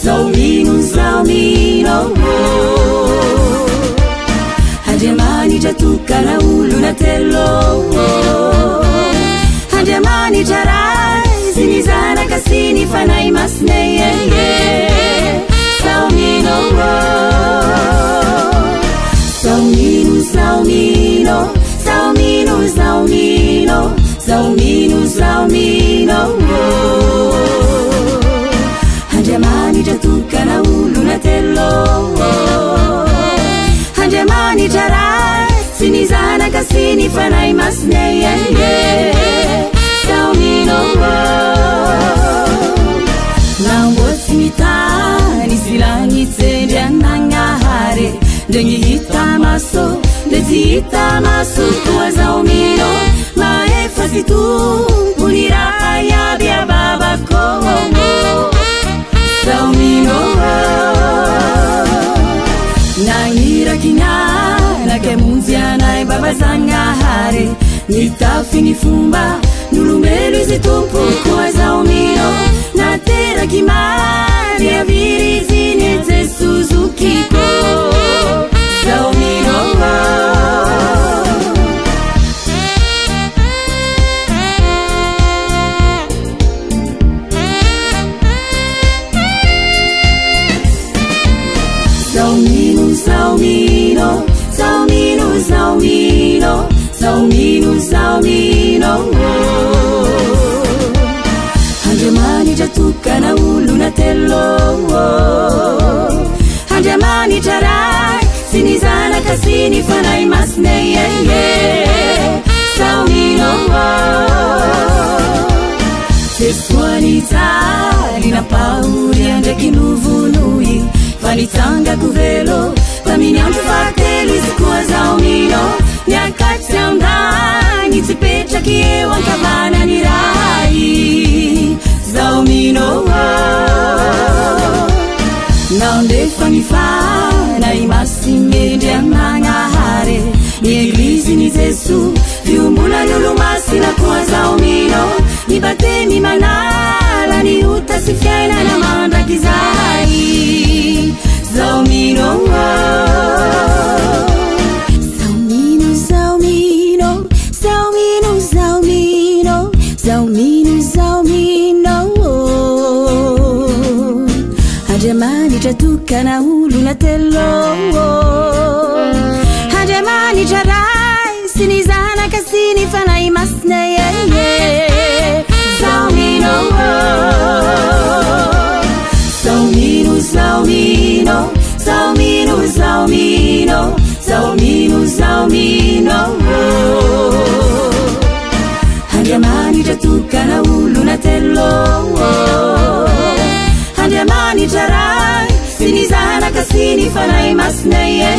zaumino Handiamani jatukana uluna telo Handiamani jarai sinizana kasini fanai masneye Zaumino Zaumino Zaumino Zaumino Zaumino Zaumino Zaumino Handiamani jatukana uluna telo Handiamani jarai sinizana kasini fanai masneye Zaumino Nambotsimitani silangi tsendia nangahare Dengi hita maso, dezita maso Tua zaumino, maefa situmpunira Ayabia baba kongo Zaumino Nangira kinyana kemunziana baba zangahare Nitafini fumba Nulumelu zitumpu kwa zaumino Natera kimari aviri zineze Suzuki ko Zaumino Zaumino, Zaumino Zaumino, Zaumino Zaumino, Zaumino Handiamani jatukana uluna telo Handiamani jarai sinizana kasini fanai masneye Zaumino Sessualità na pauri andeki nuvunui Vanitanga kuvelo Paminyamtu fatelu isikuwa zaumino Nyakati andani tipecha kiewa nkavana nirai Zaumino Naondefa mifana imasimende amangahare Ni eglisi ni Zesu Viumbula lulumasi na kuwa zaumino Nibatemi manala ni utasifiana na manda kizai Zaumino Zaumino, Zaumino Zaumino, Zaumino Zaumino, Zaumino Handiamani jatukana uluna telo Handiamani jarai sinizana kasini fanai masneye Zaumino Zaumino, Zaumino Zaumino, Zaumino Zaumino, Zaumino Handiamani jatukana uluna telo Handiamani jarai sinizana kasini fanai masneye